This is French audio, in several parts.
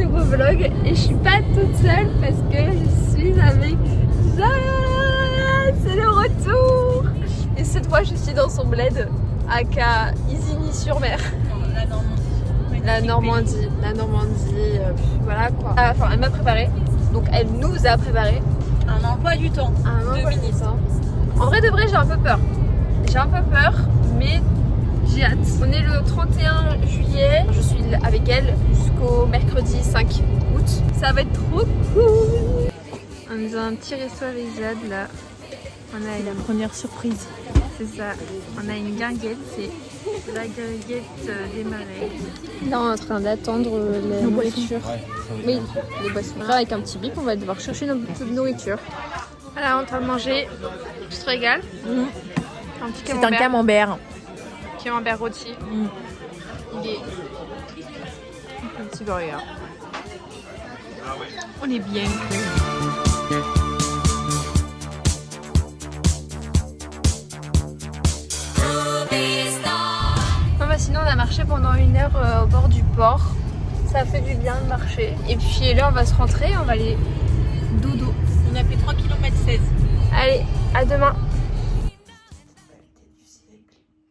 nouveau vlog et je suis pas toute seule parce que je suis avec Jade. C'est le retour. Et cette fois je suis dans son bled aka Isigny-sur-Mer. La Normandie, voilà quoi. Enfin elle m'a préparé, donc elle nous a préparé un emploi du temps. En vrai de vrai j'ai un peu peur. Mais j'ai hâte. On est le 31 juillet, je suis avec elle jusqu'au mercredi 5 août. Ça va être trop cool. On est dans un petit resto avec Jade là. On a La première surprise. C'est ça. On a une guinguette, c'est la guinguette des marais. Là on est en train d'attendre la nourriture. Oui, les boissons. Là avec un petit bip, on va devoir chercher notre nourriture. Voilà, on est en train de manger. Tu te régales. Un petit C'est un camembert. Camembert rôti. Il est Un petit burger. On est bien. Sinon on a marché pendant 1 heure au bord du port. Ça fait du bien de marcher. Et puis là on va se rentrer, on va aller dodo. On a fait 3 km 16. Allez, à demain.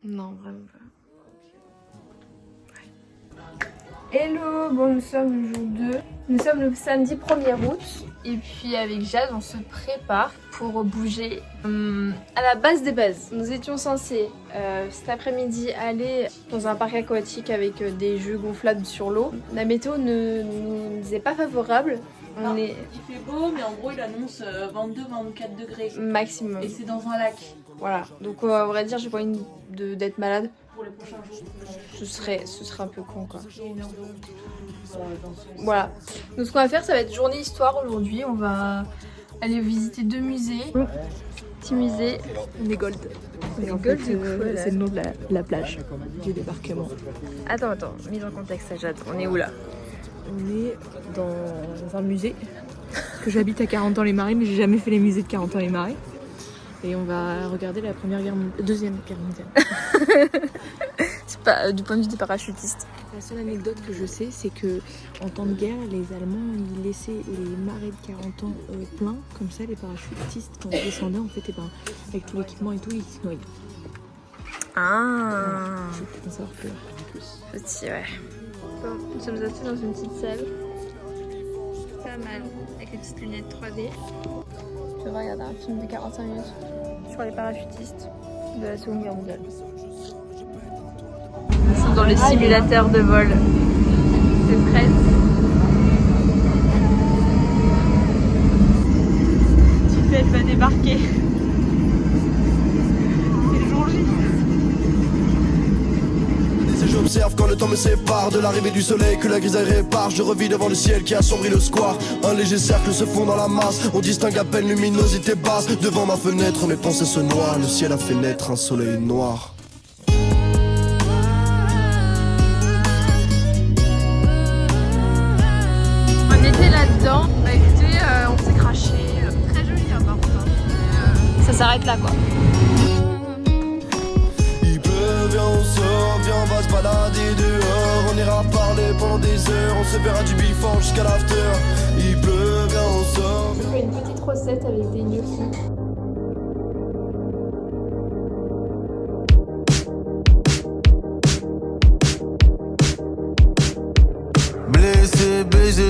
Non, vraiment pas. Hello, bon nous sommes le jour 2. Nous sommes le samedi 1er août. Et puis avec Jade on se prépare pour bouger à la base des bases. Nous étions censés cet après-midi aller dans un parc aquatique avec des jeux gonflables sur l'eau. La météo ne nous est pas favorable. Il fait beau mais en gros il annonce 22-24 degrés. Maximum. Et c'est dans un lac. Voilà, donc à vrai dire j'ai pas envie d'être malade. Pour les prochains jours. Ce serait un peu con quoi. Voilà. Donc ce qu'on va faire, ça va être journée histoire aujourd'hui. On va aller visiter 2 musées. Petit musée. On est Gold. Et en fait, c'est le nom de la plage du débarquement. Attends, mise en contexte, Jade. On est où là? On est dans un musée. Parce que j'habite à 40 ans les Marais, mais j'ai jamais fait les musées de 40 ans les Marais. Et on va regarder la deuxième guerre mondiale. C'est pas du point de vue des parachutistes. La seule anecdote que je sais, c'est que en temps de guerre, les Allemands ils laissaient les marais de 40 ans pleins, comme ça les parachutistes quand ils descendaient en fait, et ben, avec tout l'équipement et tout, ils se noyaient. Ah. Je peux en savoir plus. Petit, ouais. Bon, nous sommes assis dans une petite salle. Pas mal, avec les petites lunettes 3D. Je vais regarder un film de 45 minutes sur les parachutistes de la Seconde Guerre mondiale. Nous sommes dans le simulateur de vol. C'est prêt. Tiffany va débarquer. C'est le jour J. J'observe quand le temps me sépare de l'arrivée du soleil que la grisaille répare. Je revis devant le ciel qui assombrit le square. Un léger cercle se fond dans la masse. On distingue à peine luminosité basse. Devant ma fenêtre mes pensées se noient. Le ciel a fait naître un soleil noir. On était là-dedans. Bah écoutez, on s'est craché. Très joli hein, par contre. Ça s'arrête là quoi. Viens on sort, viens on va se balader dehors. On ira parler pendant des heures. On se verra du before jusqu'à l'after. Il pleut, viens on sort. Je fais une petite recette avec des gnocchis. Blessé, baisé.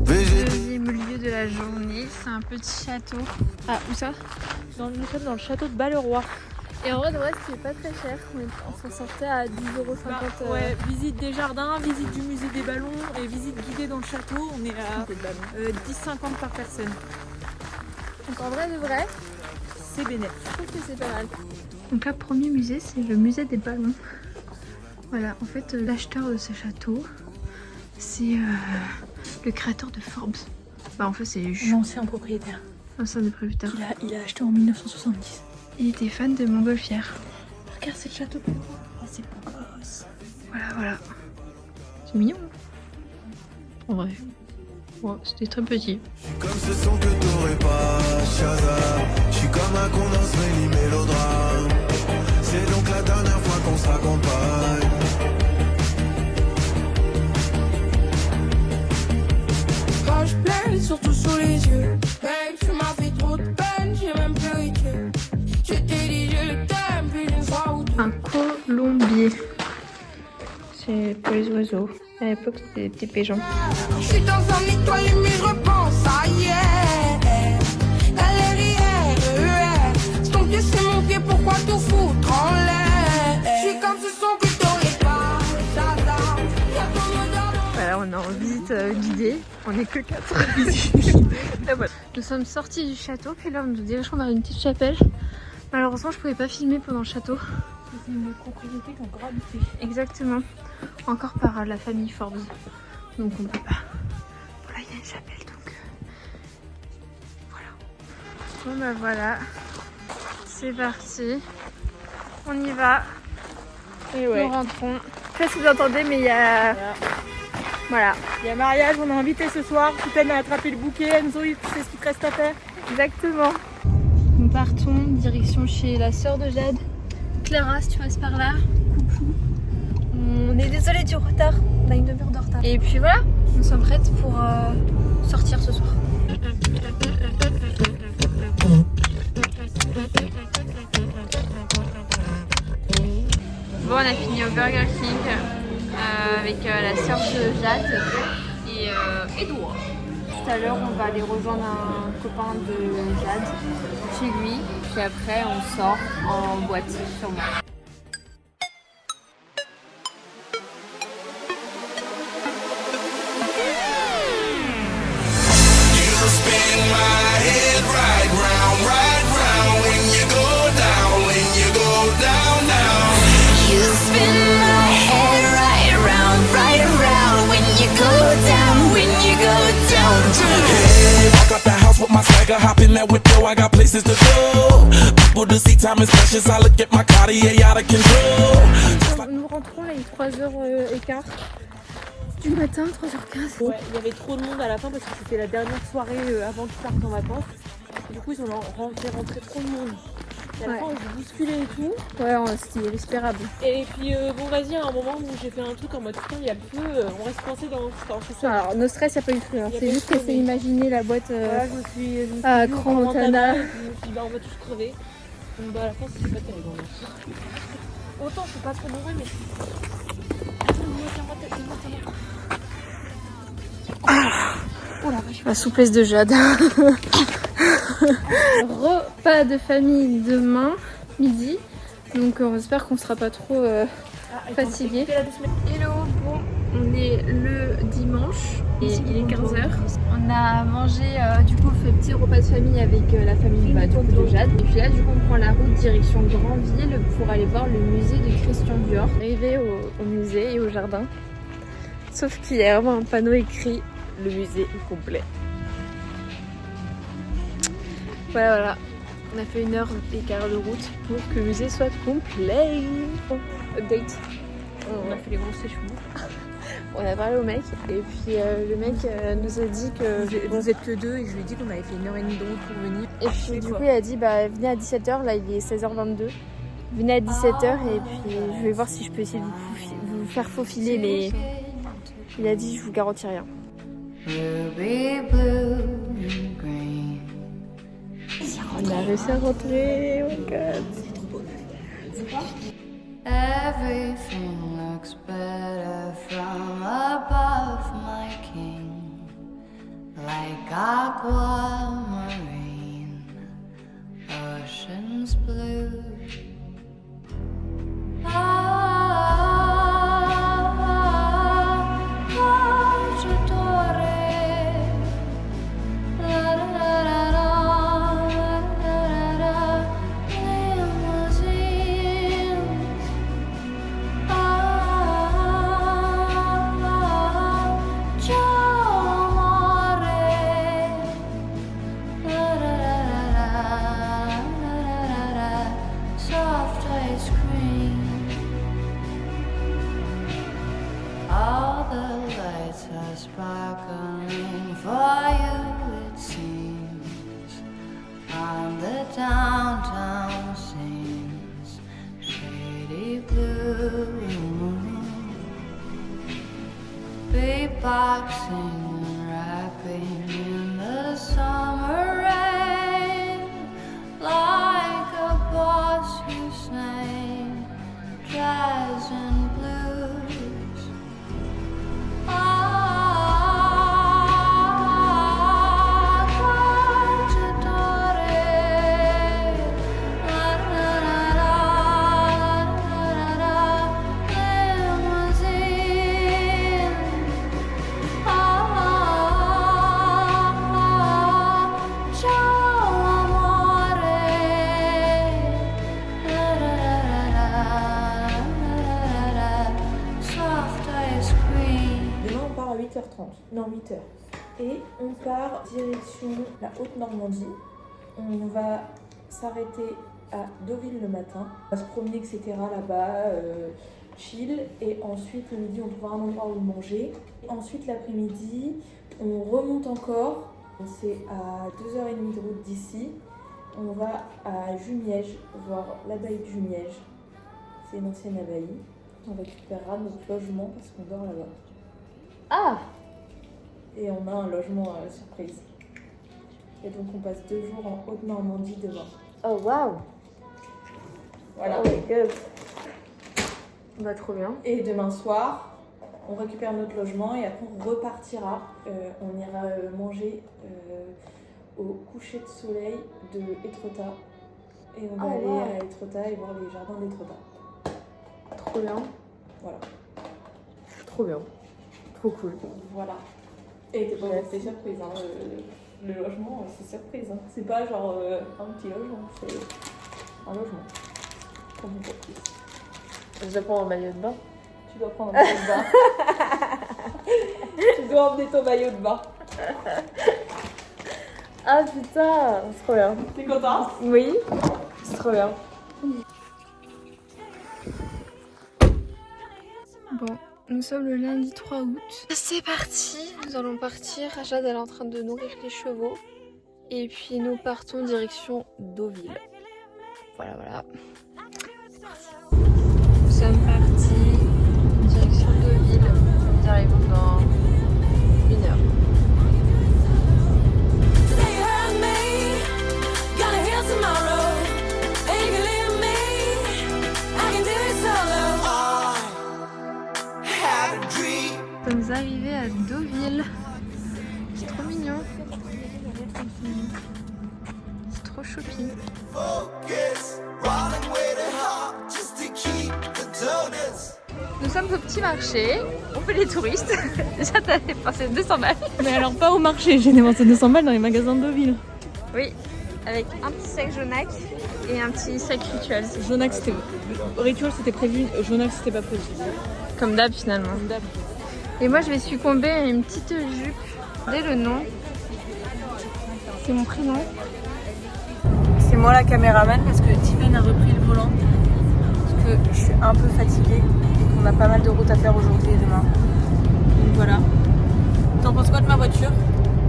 Deuxième lieu de la journée, c'est un petit château. Ah, où ça? Nous sommes dans le château de Balleroy. Et en vrai de vrai c'était pas très cher, on s'en sortait à 10,50 €. Ouais, visite des jardins, visite du musée des ballons et visite guidée dans le château, on est à 10,50 par personne. Donc en vrai de vrai, c'est bénéfique. je trouve que c'est pas mal. Donc là, premier musée, c'est le musée des ballons. Voilà, en fait l'acheteur de ce château, c'est le créateur de Forbes. Bah en fait c'est L'ancien propriétaire. l'ancien des propriétaires. Il a acheté en 1970. Il était fan de Montgolfière. Regarde, c'est le château. Oh, c'est beau gosse. Voilà. C'est mignon. En vrai. Ouais, c'était très petit. Comme ce son que t'aurais pas, Shazam. Je suis comme un condensé mélodrame. C'est donc la dernière fois qu'on s'accompagne. C'est pour les oiseaux. À l'époque, c'était des petits pigeons. Je suis dans un étoile mais je repense à hier. LRIR, ton pied c'est mon pied, pourquoi tout foutre en l'air? Je suis comme ce son plutôt les pas. Voilà, on est en visite guidée. On est que 4. Nous sommes sortis du château, puis là on nous dirige vers une petite chapelle. Malheureusement, je pouvais pas filmer pendant le château. C'est une propriété qui est encore habitée. Exactement. Encore par la famille Forbes. Donc on peut pas. Voilà, il y a une chapelle donc. Voilà. Bon bah voilà. C'est parti. On y va. Et ouais. Nous rentrons. Je sais pas si vous entendez, mais il y a. Voilà. Il y a mariage, on a invité ce soir. Tu peines à attraper le bouquet. Enzo, tu sais ce qu'il te reste à faire. Exactement. Nous partons direction chez la sœur de Jade. Clara, si tu passes par là. Coucou. On est désolé du retard. On a une demi-heure de retard. Et puis voilà, nous sommes prêtes pour sortir ce soir. Bon, on a fini au Burger King avec la sœur de Jade et Edouard. Tout à l'heure, on va aller rejoindre un copain de Jade chez lui. Puis après, on sort en boîte, sûrement. Hop in that whip, yo, I got places to go. People to see, time is precious. I look at my Cartier out of control. Nous rentrons là, il est 3h15 du matin, 3h15. Ouais, il y avait trop de monde à la fin parce que c'était la dernière soirée avant qu'ils partent en vacances. Du coup, ils ont fait rentrer trop de monde. Et à la fin, on s'est bousculé et tout. Ouais, c'était inespérable. Et puis, bon, vas-y, à un moment où j'ai fait un truc en mode putain, il y a le feu, on reste coincé dans ça. Alors, no stress, il n'y a pas eu de feu. Hein. C'est juste qu'elle s'est imaginé la boîte Voilà, je me suis dit, Grand Montana. Je me suis dit, bah, on va tous crever. Donc, bah, à la fin, c'était pas terrible. Autant, je suis pas trop mauvais, mais. Oh la vache, la souplesse de Jade. Repas de famille demain midi. Donc on espère qu'on sera pas trop fatigué. Hello, bon, on est le dimanche et il est 15h. On a mangé, du coup, on fait petit repas de famille avec la famille du coup, de Jade. Et puis là, du coup, on prend la route direction Grandville pour aller voir le musée de Christian Dior. Arrivé au musée et au jardin. Sauf qu'il y a vraiment un panneau écrit le musée est complet. Voilà. On a fait 1h15 de route pour que le musée soit complet. Update. On a fait les grosses échoues. On a parlé au mec et puis le mec nous a dit que Vous êtes que deux et je lui ai dit qu'on avait fait 1h30 de route pour venir. et puis du coup il a dit bah venez à 17h, là il est 16h22. Venez à 17h et puis je vais voir si je peux essayer de vous faire faufiler, mais il a dit je vous garantis rien. On a réussi à rentrer, oh my god. Everything looks better from above, my king, like aquamarine, oceans blue. Sparkling for you, it seems, on the downtown scenes, shady blue, beatboxing and rapping in the summer rain, like a boss who sang jazz and blues. Non, 8h. Et on part direction la Haute-Normandie. On va s'arrêter à Deauville le matin. On va se promener, etc. là-bas, chill. Et ensuite, le midi, on trouvera un endroit où manger. Et ensuite, l'après-midi, on remonte encore. C'est à 2h30 de route d'ici. On va à Jumièges, voir l'abbaye de Jumièges. C'est une ancienne abbaye. On récupérera notre logement parce qu'on dort là-bas. Ah! Et on a un logement surprise. Et donc on passe 2 jours en Haute-Normandie demain. Oh waouh! Voilà. Oh my god! Bah trop bien. Et demain soir, on récupère notre logement et après on repartira. On ira manger au coucher de soleil de Étretat. Et on va aller à Étretat et voir les jardins d'Étretat. Trop bien. Voilà. Trop bien. Trop cool. Voilà. Et t'es pas restée surprise, hein. Le logement, c'est surprise. Hein. C'est pas genre un petit logement, c'est un logement. Comme une surprise. Je dois prendre un maillot de bain. Tu dois prendre un maillot de bain. Tu dois emmener ton maillot de bain. Ah putain, c'est trop bien. T'es contente? Oui, c'est trop bien. Bon, nous sommes le lundi 3 août. C'est parti, nous allons partir. Jade elle est en train de nourrir les chevaux. Et puis nous partons direction Deauville. Voilà, voilà. C'est parti. Nous sommes partis direction Deauville. Nous arrivons dans 1 heure. Nous sommes arrivés à Deauville. C'est trop mignon. C'est trop choupi. Nous sommes au petit marché. On fait les touristes. Déjà t'as dépensé 200 balles. Mais alors pas au marché, j'ai dépensé 200 balles dans les magasins de Deauville. Oui, avec un petit sac Jonac et un petit sac Rituals. Jonac c'était... Ritual c'était prévu, Jonac c'était pas prévu. Comme d'hab finalement. Comme d'hab. Et moi je vais succomber à une petite jupe dès le nom. C'est mon prénom. C'est moi la caméraman parce que Tiffen a repris le volant. Parce que je suis un peu fatiguée et qu'on a pas mal de routes à faire aujourd'hui et demain. Donc voilà. T'en penses quoi de ma voiture?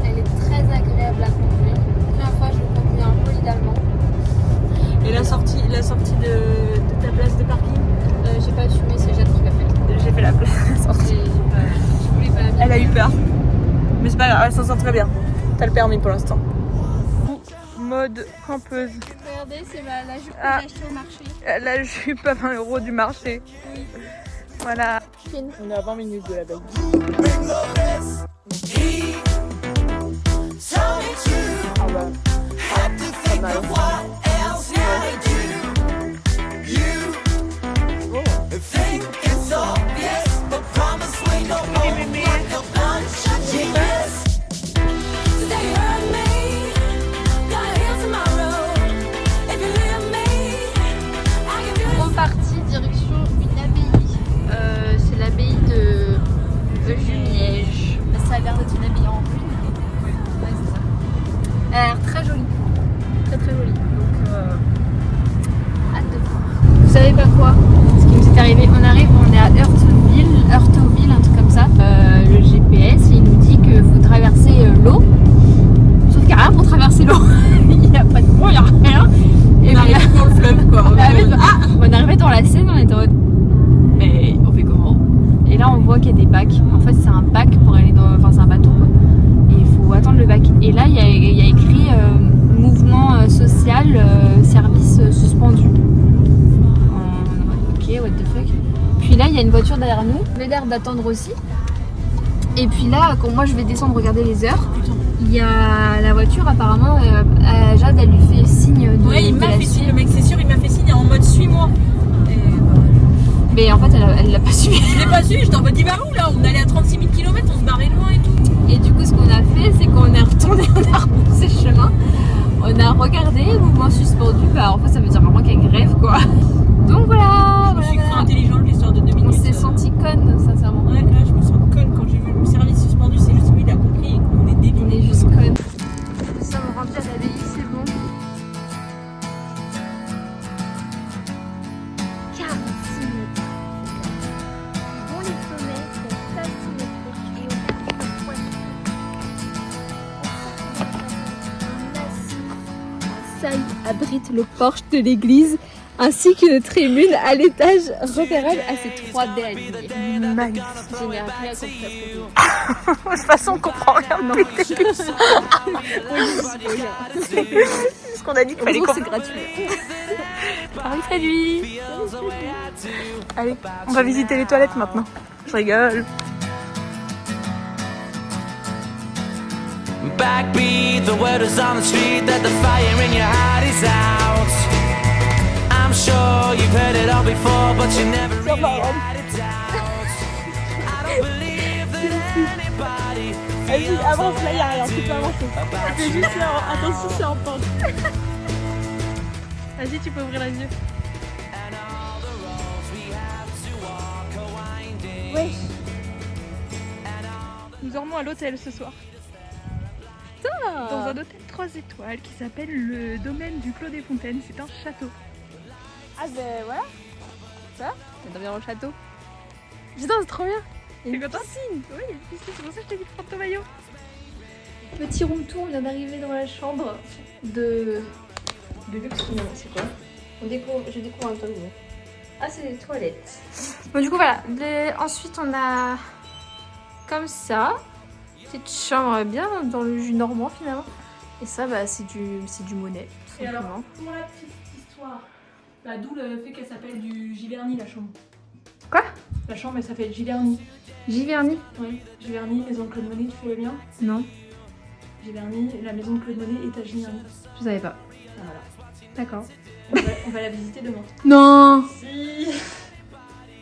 Elle est très agréable à conduire. La première fois je conduis un peu idéalement. Et la sortie de ta place de parking? J'ai pas assumé, c'est Jade qui l'a fait. J'ai fait la sortie. Je voulais pas la mettre. Elle a eu peur. Mais c'est pas grave, elle s'en sort très bien. T'as le permis pour l'instant. Mode campeuse. Regardez, c'est la jupe que Ah. j'ai achetée au marché. La jupe à 20 € du marché. Oui. Voilà. Fine. On est à 20 minutes de la bague. Ah bah. Pas mal. Reparti direction une abbaye. C'est l'abbaye de Jumièges. Ça a l'air d'être une abbaye en ruine. Ouais, c'est ça. Elle a l'air très jolie. Très très jolie. Donc, hâte de voir. Vous savez pas quoi? Ce qui nous est arrivé, on est à Heurthoville, un truc comme ça. Le GPS, il nous dit que vous traversez l'eau. Sauf qu'il n'y a rien pour traverser l'eau. Il n'y a pas de pont, il n'y a rien. Et On arrive dans le fleuve quoi. on arrivait dans la Seine, on était en mode mais on fait comment? Et là on voit qu'il y a des bacs. En fait c'est un bac pour aller dans. Enfin c'est un bateau quoi. Et il faut attendre le bac. Et là il y a écrit mouvement social service suspendu. Ok, what the fuck. Puis là il y a une voiture derrière nous. On avait l'air d'attendre aussi. Et puis là quand moi je vais descendre regarder les heures, il y a la voiture apparemment Jade elle lui fait signe de. Ouais, il m'a fait signe, le mec c'est sûr, il m'a fait signe en mode suis-moi. Mais en fait elle l'a pas suivi. Je l'ai pas su, j'étais en mode il va où là? On allait à 36 000 km, on se barrait loin et tout. Et du coup ce qu'on a fait c'est qu'on est retourné, on a repoussé le chemin, on a regardé mouvement suspendu, bah en fait ça veut dire vraiment qu'il y a grève quoi. Donc voilà. Je me suis cru intelligente l'histoire de 2 minutes. On s'est senti conne sincèrement. Ouais, là je me sens conne quand j'ai vu le service suspendu, c'est salle abrite le porche de l'église ainsi qu'une tribune à l'étage repérable à ses 3 dés alignés. Magnifique. Je n'ai rien compris. De toute façon, on comprend rien. Non. Parce qu'on a dit qu'il fallait c'est gratuit. Salut. Allez, on va visiter les toilettes maintenant. Je rigole. Backbeat, the word is on the street that the fire in your heart is out. I'm sure you've heard it all before, but you never really had it out. I don't believe that anybody Vas-y, avance là, y'a rien, tu peux avancer. C'est juste là, attention, c'est en pente. Vas-y, tu peux ouvrir les yeux. Oui. Nous dormons à l'hôtel ce soir. Dans un hôtel 3 étoiles qui s'appelle le domaine du Clos des Fontaines. C'est un château. Ah ben voilà. Ça, on dormir au château. Putain, c'est trop bien. Il y a une piscine. Oui, il y a une piscine, c'est pour ça que je t'ai dit de prendre ton maillot. Petit room tour, on vient d'arriver dans la chambre de luxe finalement, c'est quoi? Je découvre un peu. Ah, c'est les toilettes. Bon, du coup, voilà. Ensuite, on a comme ça. Petite chambre bien dans le jus normand finalement. Et ça, bah, c'est du Monet, tout Et alors, simplement. pour la petite histoire, bah, d'où le fait qu'elle s'appelle du Giverny, la chambre. Quoi? La chambre, elle s'appelle Giverny. Giverny? Oui, Giverny, maison de Claude Monet, tu fais le lien? Non, Giverny, la maison de Claude Monet est à Giverny. je savais pas. Ah, voilà. D'accord. On va la visiter demain. Non! Si.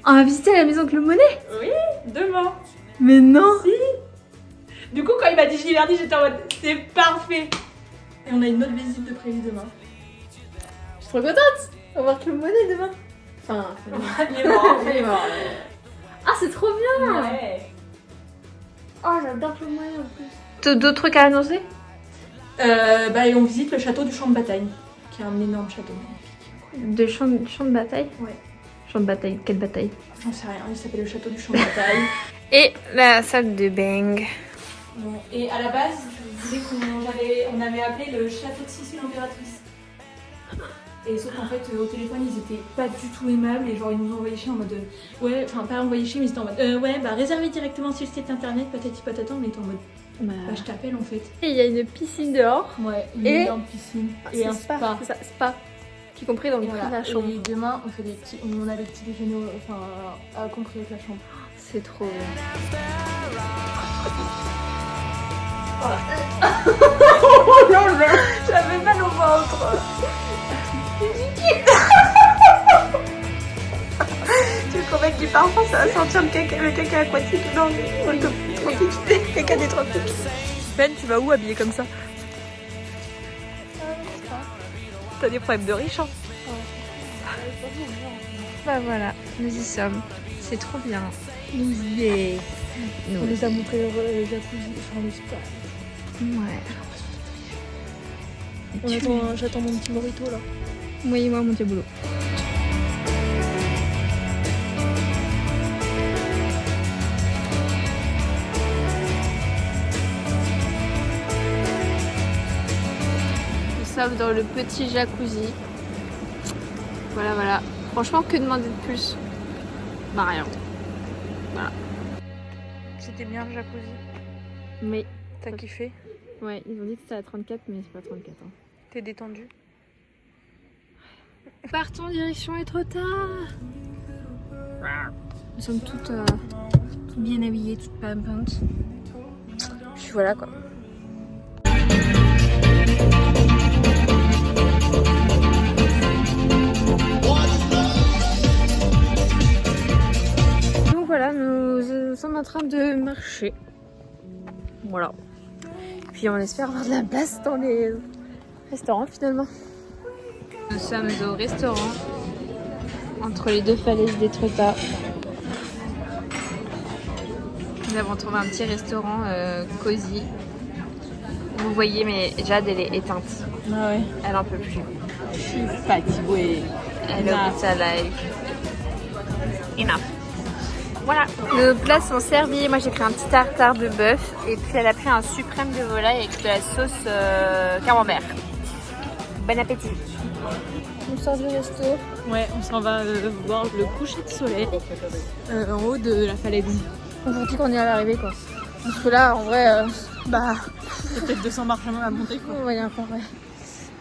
On va visiter la maison de Claude Monet? Oui, demain. Mais non! Si. Du coup, quand il m'a dit Giverny, j'étais en mode c'est parfait. Et on a une autre visite de prévue demain. Je suis trop contente! On va voir Claude Monet demain. Enfin, Il est mort, il est mort. ah, c'est trop bien! Ouais. Oh, j'adore Claude Monet en plus. D'autres trucs à annoncer? Bah, et on visite le château du champ de bataille, qui est un énorme château. De champ de bataille? Ouais. Champ de bataille, quelle bataille? J'en sais rien, il s'appelle le château du champ de bataille. Et la salle de bain. Bon, et à la base, je voulais on avait appelé le château de Sicile impératrice. Et sauf qu'en fait, au téléphone, ils étaient pas du tout aimables et genre ils nous ont envoyé chier en mode ouais, enfin pas envoyé chier, mais ils étaient en mode ouais, bah réservez directement sur le site internet, patati patata, on était en mode bah je t'appelle en fait. Et il y a une piscine dehors. Ouais, une Et- énorme piscine. Et un spa. C'est ça, spa. Qui est compris dans le Et prix voilà. de la chambre. Et demain, on a des petits déjeuners, enfin, à compris avec la chambre. C'est trop bien. J'avais mal au ventre. Tu veux qu'on mette du parfum, ça va sentir le caca aquatique. Non, tropique. Caca des tropiques. Ben, tu vas où habillé comme ça? T'as des problèmes de riche, hein? Bah voilà, nous y sommes. C'est trop bien. Nous y est. On nous a montré le jacuzzi, enfin le spa. Ouais. J'attends mon petit morito là. Moi et moi, mon boulot. Nous sommes dans le petit jacuzzi. Voilà, voilà. Franchement, que demander de plus? Bah rien. C'était bien le jacuzzi. Mais, T'as kiffé? ouais, ils ont dit que c'était à 34, mais c'est pas 34. Hein. T'es détendu? Partons en direction Étretat. Nous sommes toutes bien habillées, toutes pimpantes. Puis voilà quoi. Donc voilà, nous sommes en train de marcher. Voilà. Puis on espère avoir de la place dans les restaurants finalement. Nous sommes au restaurant entre les deux falaises d'Étretat. Nous avons trouvé un petit restaurant cosy. Vous voyez, mais Jade elle est éteinte. Ah ouais. Elle en peut plus. Je suis fatiguée. Elle est au bout de sa life. Enough. Voilà, nos plats sont servis. Moi j'ai pris un petit tartare de bœuf et puis elle a pris un suprême de volaille avec de la sauce camembert. Bon appétit. On sort du resto. Ouais, on s'en va voir le coucher de soleil en haut de la falaise. On vous dit qu'on est à l'arrivée quoi. Parce que là en vrai, C'est peut-être 200 marches à monter quoi. ouais, un peu ouais.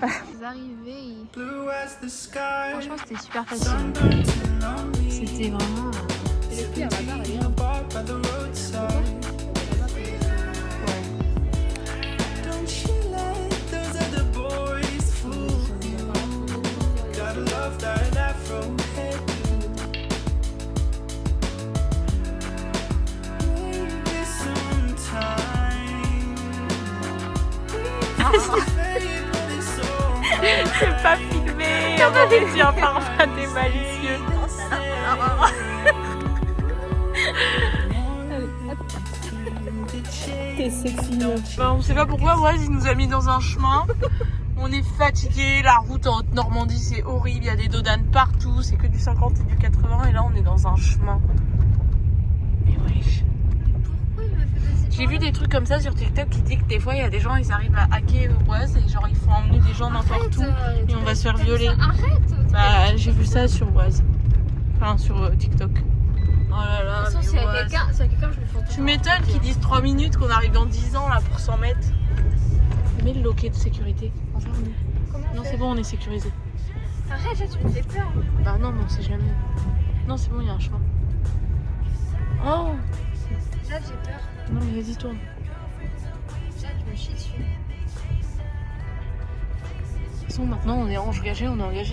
Vous arrivez, franchement c'était super facile. C'était vraiment... Et le pire, la barre elle est là. C'est pas filmé, on aurait dit un parfum des malicieux. T'es sexy. Bah, on sait pas pourquoi, Waz il nous a mis dans un chemin. On est fatigué, la route en Haute-Normandie c'est horrible, il y a des dodanes partout, c'est que du 50 et du 80 et là on est dans un chemin. Mais wesh. J'ai vu des trucs comme ça sur TikTok qui dit que des fois il y a des gens ils arrivent à hacker Waz et genre ils font emmener des gens n'importe où et on va se faire violer. Arrête. Bah j'ai vu ça sur Waz. Enfin sur TikTok. Oh là là. De toute façon, s'il y a quelqu'un, je le fais. Tu m'étonnes qu'ils disent 3 minutes qu'on arrive dans 10 ans là pour 100 mètres. Mets le loquet de sécurité. Enfin, non c'est bon on est sécurisé. Arrête, là tu me fais peur. Bah non mais on sait jamais. Non c'est bon il y a un chemin. Oh Là j'ai peur. non mais vas-y tourne. Là tu me chies dessus. De toute façon maintenant on est engagé,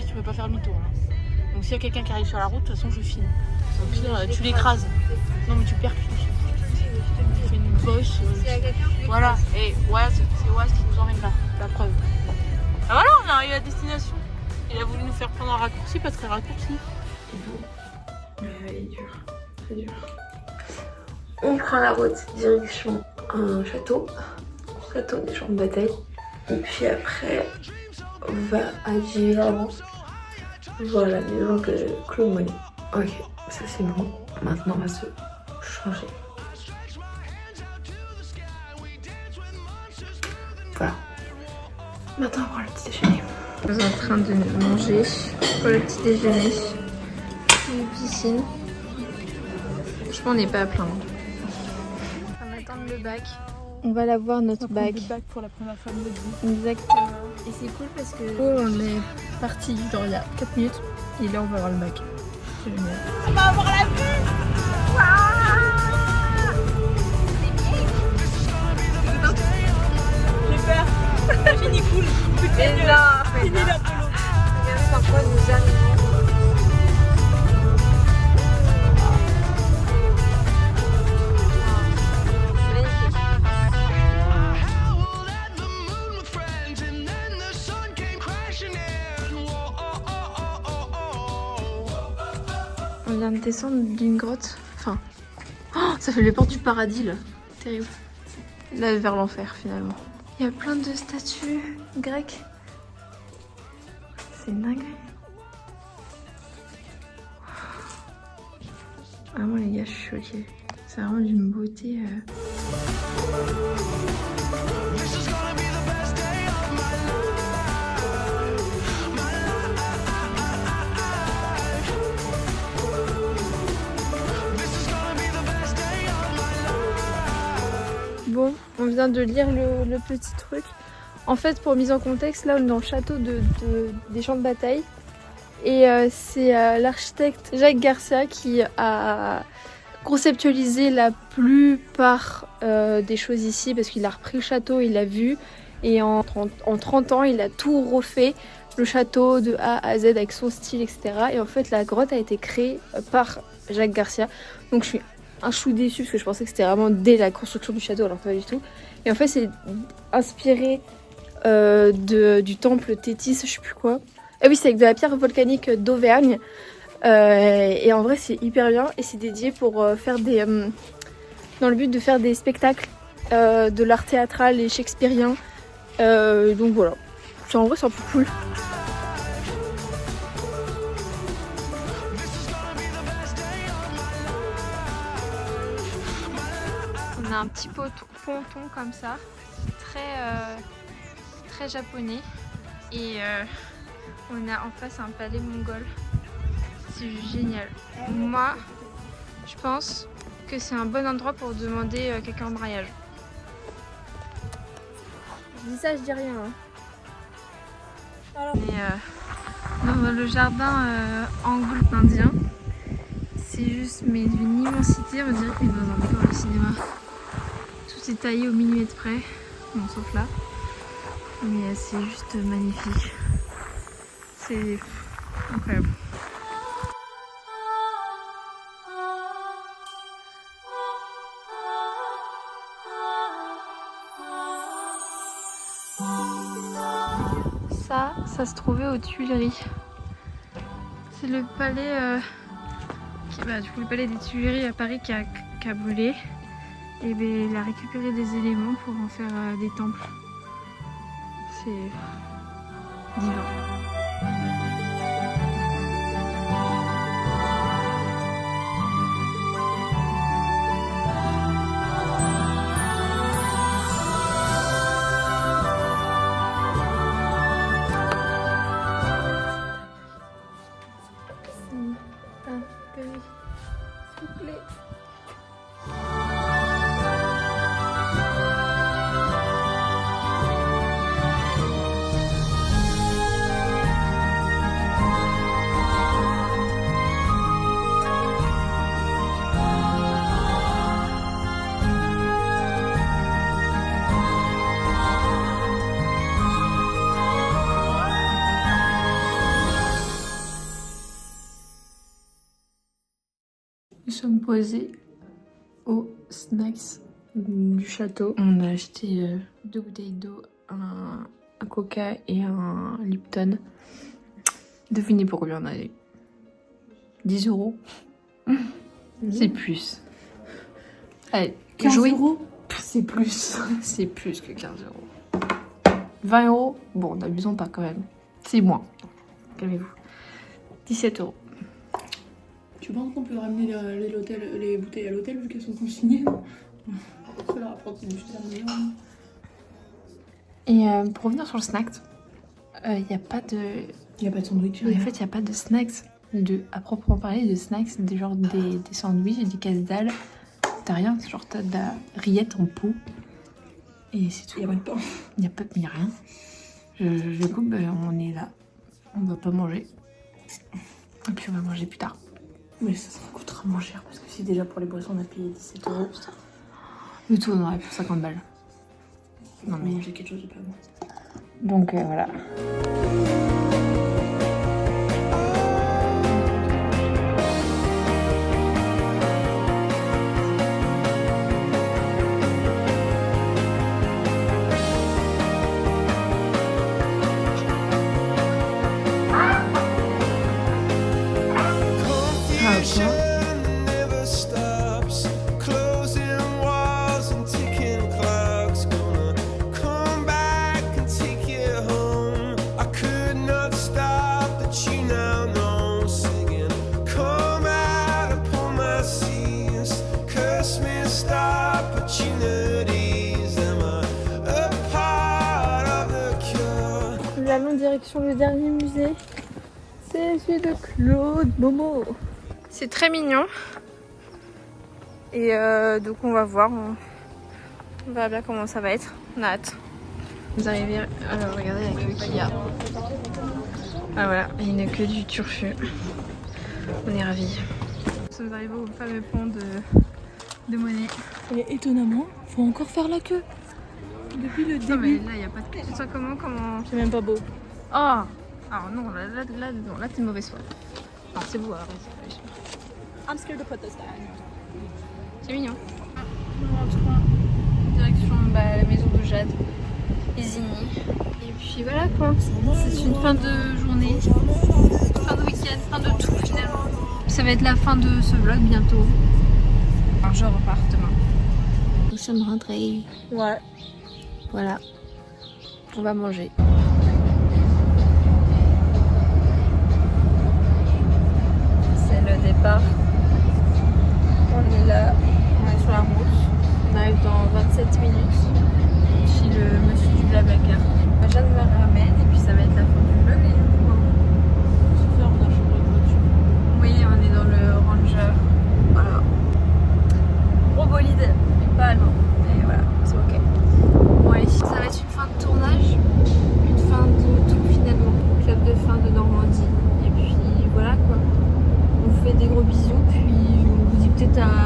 tu peux pas faire demi-tour là. Donc s'il y a quelqu'un qui arrive sur la route, de toute façon je filme. Au pire tu l'écrases. Non mais tu percutes. Tu fais une bosse. S'il y a quelqu'un, je Voilà, et Waz, c'est Waz qui nous emmène là, la preuve. Ah voilà, on est arrivé à destination. Il a voulu nous faire prendre un raccourci, pas très raccourci. Mais elle est dure, très dure. On prend la route direction un château des champs de bataille. Et puis après, on va à Giverny, voir la maison de Claude Monet. Ok, ça c'est bon. Maintenant on va se changer. Voilà. Maintenant on prend le petit déjeuner. On est en train de manger pour le petit déjeuner. Une piscine. Franchement, on n'est pas à plaindre. On va attendre le bac. On va la voir notre bac. Le bac pour la première fois de notre vie. Exactement. Et c'est cool parce que on est parti genre il y a 4 minutes et là on va voir le bac. C'est génial. On va avoir la vue. J'ai peur. Fini cool. Et là, fini l'Apollo. regardez par quoi nous arrivons. On vient de descendre d'une grotte. Enfin, oh, ça fait les portes du paradis là. Terrible. Là vers l'enfer finalement. Il y a plein de statues grecques. C'est dingue. Vraiment les gars, je suis choquée. C'est vraiment d'une beauté. Bon, on vient de lire le petit truc. En fait, pour mise en contexte, là on est dans le château des champs de bataille. Et c'est l'architecte Jacques Garcia qui a conceptualisé la plupart des choses ici parce qu'il a repris le château, il l'a vu. Et en 30 ans, il a tout refait, le château de A à Z avec son style, etc. Et en fait, la grotte a été créée par Jacques Garcia. Donc je suis un chou déçu parce que je pensais que c'était vraiment dès la construction du château, alors pas du tout. Et en fait, c'est inspiré du temple Tétis, je sais plus quoi. Ah oui, c'est avec de la pierre volcanique d'Auvergne. Et en vrai, c'est hyper bien. Et c'est dédié pour faire des... dans le but de faire des spectacles de l'art théâtral et shakespearien. Donc voilà. En vrai, c'est un peu cool. On a un petit ponton comme ça. Très japonais. Et on a en face un palais mongol. C'est génial. Moi, je pense que c'est un bon endroit pour demander quelqu'un en mariage. Je dis ça, je dis rien. Hein. On est dans le jardin angle indien. C'est juste mais d'une immensité, on dirait qu'on est dans un décor de cinéma. Tout est taillé au millimètre près, bon sauf là. Mais c'est juste magnifique. C'est incroyable. Ça se trouvait aux Tuileries. C'est le palais, le palais des Tuileries à Paris qui a brûlé. Et ben, il a récupéré des éléments pour en faire des temples. C'est divin. Nous sommes posés aux snacks du château. On a acheté 2 bouteilles d'eau, un coca et un Lipton. Devinez pour combien on a eu 10 €. C'est plus. Allez, 15 jouer. €. C'est plus. C'est plus que 15 €. 20 €. Bon, n'abusons pas quand même. C'est moins. Calmez-vous. 17 €. Tu penses qu'on peut ramener les bouteilles à l'hôtel vu qu'elles sont consignées? Ça leur apporte du sterno. Et pour revenir sur le snack, il n'y a pas de... Il n'y a pas de sandwich. En fait, il n'y a pas de snacks. À proprement parler, de snacks, des sandwichs, des casse-dalles. T'as rien, genre t'as de la rillette en pot. Et c'est tout. Il n'y a pas de pain. Il n'y a rien. Du coup, on est là. On va pas manger. Et puis on va manger plus tard. Mais ça coûtera moins cher parce que si déjà pour les boissons on a payé 17 €. Le tout, on aurait pour 50 balles. Non mais j'ai quelque chose de pas bon. Donc voilà. Never stops, closing walls and ticking clocks. Gonna come back and take you home. I could not stop the tune now, no singing. Come out upon my seas, curse missed opportunities. Am I a part of the cure? Nous allons direction le dernier musée. C'est celui de Claude Momo. C'est très mignon. Et donc on va voir. On verra bien comment ça va être. On a hâte. Vous arrivez. Alors regardez la queue qu'il y a. Ah voilà, il y a une queue du turfu. On est ravis. Nous sommes arrivés au fameux pont de Monet. Et étonnamment, faut encore faire la queue. Depuis le début. Non mais là il n'y a pas de queue. Tu sens comment C'est même pas beau. Oh. Alors non, là t'es de mauvaise foi. Non, c'est beau alors. I'm scared to put this down. C'est mignon. Direction la maison de Jade, Isigny. Et puis voilà quoi. C'est une fin de journée, fin de week-end, fin de tout finalement. Ça va être la fin de ce vlog bientôt. Alors je repars demain. Nous sommes rentrés. Ouais. Voilà. On va manger. C'est le départ. On est là, on est sur la route. On arrive dans 27 minutes chez le monsieur du Blablacar. Jeanne me ramène et puis ça va être la fin. de Normandie. Et puis voilà quoi. On vous fait des gros bisous, puis on vous dit peut-être à